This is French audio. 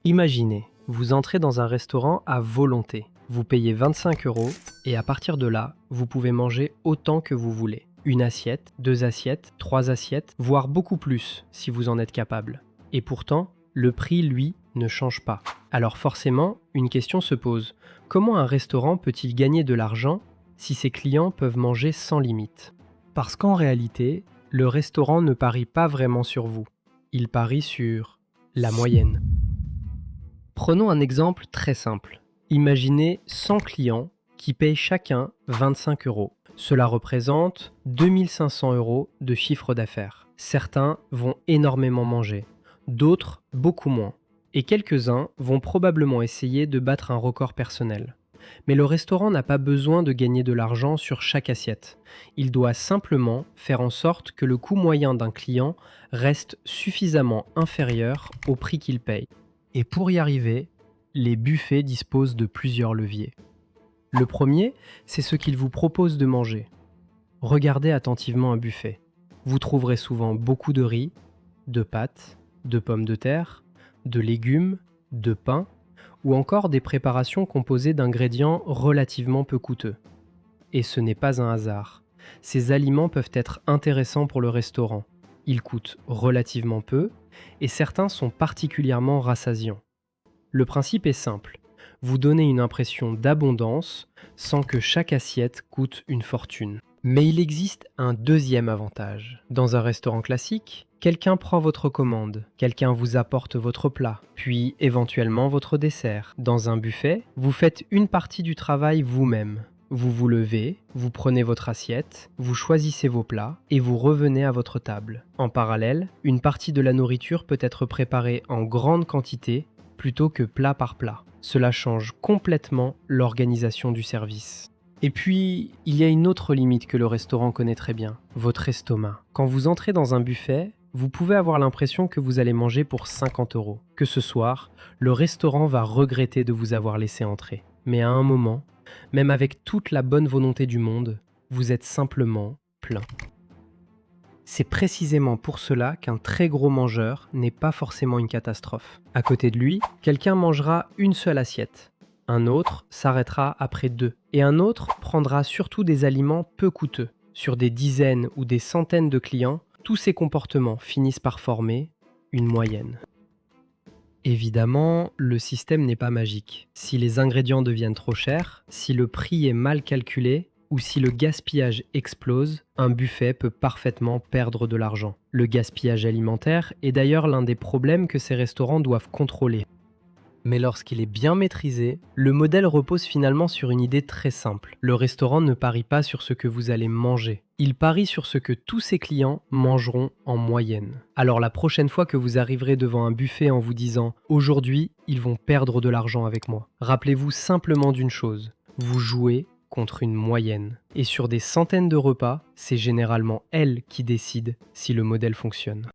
Imaginez, vous entrez dans un restaurant à volonté. Vous payez 25 € et à partir de là, vous pouvez manger autant que vous voulez. Une assiette, deux assiettes, trois assiettes, voire beaucoup plus si vous en êtes capable. Et pourtant, le prix, lui, ne change pas. Alors forcément, une question se pose. Comment un restaurant peut-il gagner de l'argent si ses clients peuvent manger sans limite? Parce qu'en réalité, le restaurant ne parie pas vraiment sur vous. Il parie sur la moyenne. Prenons un exemple très simple. Imaginez 100 clients qui payent chacun 25 €. Cela représente 2 500 € de chiffre d'affaires. Certains vont énormément manger, d'autres beaucoup moins. Et quelques-uns vont probablement essayer de battre un record personnel. Mais le restaurant n'a pas besoin de gagner de l'argent sur chaque assiette. Il doit simplement faire en sorte que le coût moyen d'un client reste suffisamment inférieur au prix qu'il paye. Et pour y arriver, les buffets disposent de plusieurs leviers. Le premier, c'est ce qu'ils vous proposent de manger. Regardez attentivement un buffet. Vous trouverez souvent beaucoup de riz, de pâtes, de pommes de terre, de légumes, de pain, ou encore des préparations composées d'ingrédients relativement peu coûteux. Et ce n'est pas un hasard. Ces aliments peuvent être intéressants pour le restaurant. Ils coûtent relativement peu et certains sont particulièrement rassasiants. Le principe est simple. Vous donnez une impression d'abondance sans que chaque assiette coûte une fortune. Mais il existe un deuxième avantage. Dans un restaurant classique, quelqu'un prend votre commande, quelqu'un vous apporte votre plat, puis éventuellement votre dessert. Dans un buffet, vous faites une partie du travail vous-même. Vous vous levez, vous prenez votre assiette, vous choisissez vos plats et vous revenez à votre table. En parallèle, une partie de la nourriture peut être préparée en grande quantité plutôt que plat par plat. Cela change complètement l'organisation du service. Et puis, il y a une autre limite que le restaurant connaît très bien, votre estomac. Quand vous entrez dans un buffet, vous pouvez avoir l'impression que vous allez manger pour 50 €, que ce soir, le restaurant va regretter de vous avoir laissé entrer. Mais à un moment, même avec toute la bonne volonté du monde, vous êtes simplement plein. C'est précisément pour cela qu'un très gros mangeur n'est pas forcément une catastrophe. À côté de lui, quelqu'un mangera une seule assiette. Un autre s'arrêtera après deux. Et un autre prendra surtout des aliments peu coûteux. Sur des dizaines ou des centaines de clients, tous ces comportements finissent par former une moyenne. Évidemment, le système n'est pas magique. Si les ingrédients deviennent trop chers, si le prix est mal calculé, ou si le gaspillage explose, un buffet peut parfaitement perdre de l'argent. Le gaspillage alimentaire est d'ailleurs l'un des problèmes que ces restaurants doivent contrôler. Mais lorsqu'il est bien maîtrisé, le modèle repose finalement sur une idée très simple. Le restaurant ne parie pas sur ce que vous allez manger. Il parie sur ce que tous ses clients mangeront en moyenne. Alors la prochaine fois que vous arriverez devant un buffet en vous disant « Aujourd'hui, ils vont perdre de l'argent avec moi », rappelez-vous simplement d'une chose. Vous jouez contre une moyenne. Et sur des centaines de repas, c'est généralement elle qui décide si le modèle fonctionne.